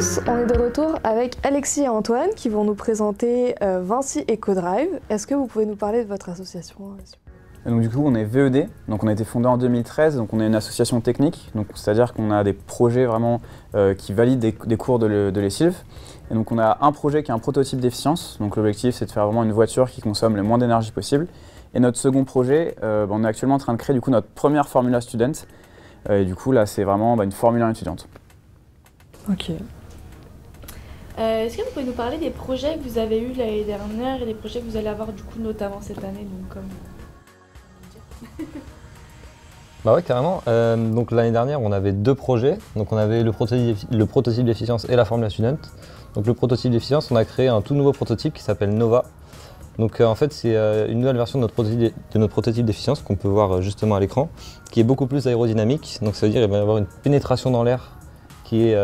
tous, on est de retour avec Alexis et Antoine qui vont nous présenter Vinci EcoDrive. Est-ce que vous pouvez nous parler de votre association? Donc du coup on est VED, donc on a été fondé en 2013, donc on est une association technique, donc c'est-à-dire qu'on a des projets vraiment qui valident des cours de lessive. Et donc on a un projet qui est un prototype d'efficience, donc l'objectif c'est de faire vraiment une voiture qui consomme le moins d'énergie possible. Et notre second projet, on est actuellement en train de créer du coup notre première Formula Student, et du coup là c'est vraiment une Formule 1 étudiante. Ok. Est-ce que vous pouvez nous parler des projets que vous avez eus l'année dernière et des projets que vous allez avoir du coup notamment cette année, donc comme... Bah ouais, carrément. Donc l'année dernière, on avait deux projets. Donc on avait le prototype d'efficience et la Formula Student. Donc le prototype d'efficience, on a créé un tout nouveau prototype qui s'appelle Nova. Donc en fait, c'est une nouvelle version de notre prototype d'efficience qu'on peut voir justement à l'écran, qui est beaucoup plus aérodynamique. Donc ça veut dire qu'il va y avoir une pénétration dans l'air qui est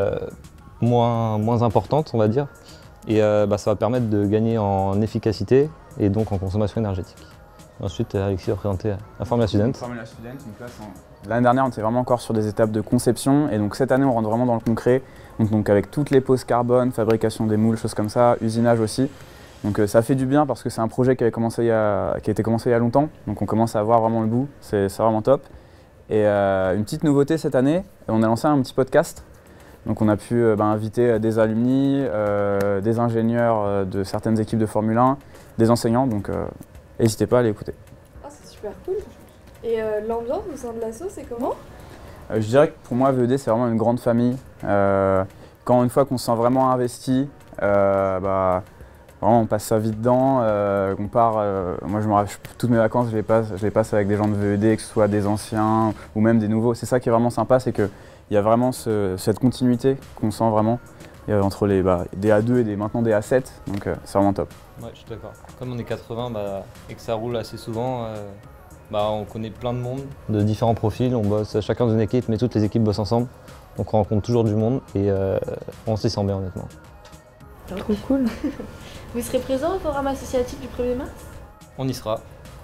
moins importante, on va dire. Et ça va permettre de gagner en efficacité et donc en consommation énergétique. Ensuite, Alexis va présenter la Formula Student. L'année dernière, on était vraiment encore sur des étapes de conception et donc cette année, on rentre vraiment dans le concret. Donc avec toutes les poses carbone, fabrication des moules, choses comme ça, usinage aussi. Donc ça fait du bien parce que c'est un projet qui a été commencé il y a longtemps. Donc on commence à voir vraiment le bout, c'est vraiment top. Et une petite nouveauté cette année, on a lancé un petit podcast. Donc on a pu inviter des alumni, des ingénieurs de certaines équipes de Formule 1, des enseignants. Donc n'hésitez pas à aller écouter. Oh, c'est super cool. Et l'ambiance au sein de l'asso, c'est comment? Je dirais que pour moi, VED, c'est vraiment une grande famille. Une fois qu'on se sent vraiment investi, vraiment, on passe sa vie dedans. On part, moi, je me rappelle, toutes mes vacances, je les passe avec des gens de VED, que ce soit des anciens ou même des nouveaux. C'est ça qui est vraiment sympa, c'est qu'il y a vraiment cette continuité qu'on sent vraiment entre des A2 et maintenant des A7. Donc c'est vraiment top. Ouais, je suis d'accord. Comme on est 80 et que ça roule assez souvent, on connaît plein de monde, de différents profils. On bosse chacun dans une équipe, mais toutes les équipes bossent ensemble. Donc on rencontre toujours du monde et on s'y sent bien honnêtement. Trop cool. Vous serez présent au forum associatif du 1er mars? On y sera,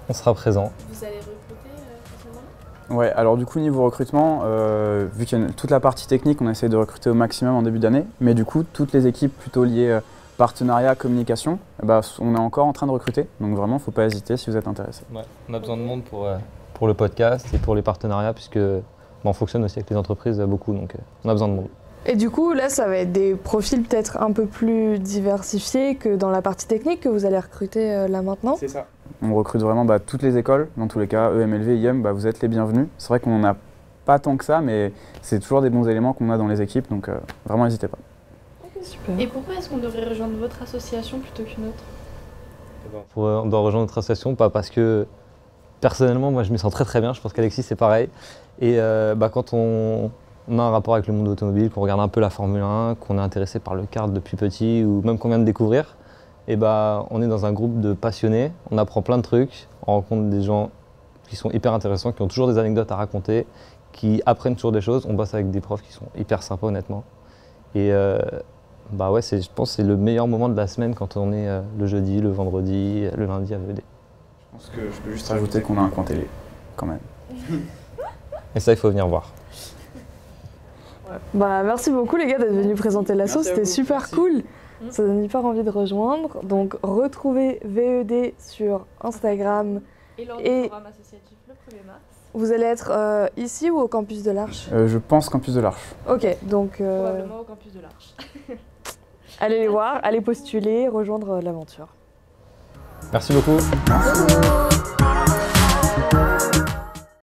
on sera présent. Vous allez recruter à ce moment-là? Ouais, alors du coup niveau recrutement, vu qu'il y a toute la partie technique, on essaie de recruter au maximum en début d'année. Mais du coup, toutes les équipes plutôt liées partenariat, communication, on est encore en train de recruter, donc vraiment, il ne faut pas hésiter si vous êtes intéressé. Ouais, on a besoin de monde pour le podcast et pour les partenariats, puisque on fonctionne aussi avec les entreprises beaucoup, donc on a besoin de monde. Et du coup, là, ça va être des profils peut-être un peu plus diversifiés que dans la partie technique que vous allez recruter là maintenant? C'est ça. On recrute vraiment toutes les écoles, dans tous les cas, EMLV, IM, vous êtes les bienvenus. C'est vrai qu'on n'a pas tant que ça, mais c'est toujours des bons éléments qu'on a dans les équipes, donc vraiment, n'hésitez pas. Super. Et pourquoi est-ce qu'on devrait rejoindre votre association plutôt qu'une autre? On doit rejoindre notre association, pas parce que personnellement, moi je me sens très bien, je pense qu'Alexis c'est pareil. Et quand on a un rapport avec le monde automobile, qu'on regarde un peu la Formule 1, qu'on est intéressé par le kart depuis petit ou même qu'on vient de découvrir, on est dans un groupe de passionnés, on apprend plein de trucs, on rencontre des gens qui sont hyper intéressants, qui ont toujours des anecdotes à raconter, qui apprennent toujours des choses. On bosse avec des profs qui sont hyper sympas honnêtement. Et je pense que c'est le meilleur moment de la semaine quand on est le jeudi, le vendredi, le lundi à VED. Je pense que je peux juste rajouter qu'on a un coin télé, quand même. Et ça, il faut venir voir. Ouais. Merci beaucoup les gars d'être venus présenter l'asso, c'était super cool. Ça donne hyper envie de rejoindre. Donc retrouvez VED sur Instagram. Et lors du forum associatif le 1er mars. Vous allez être ici ou au campus de l'Arche? Je pense campus de l'Arche. Ok, donc... Probablement au campus de l'Arche. Allez les voir, allez postuler, rejoindre l'aventure. Merci beaucoup. Merci.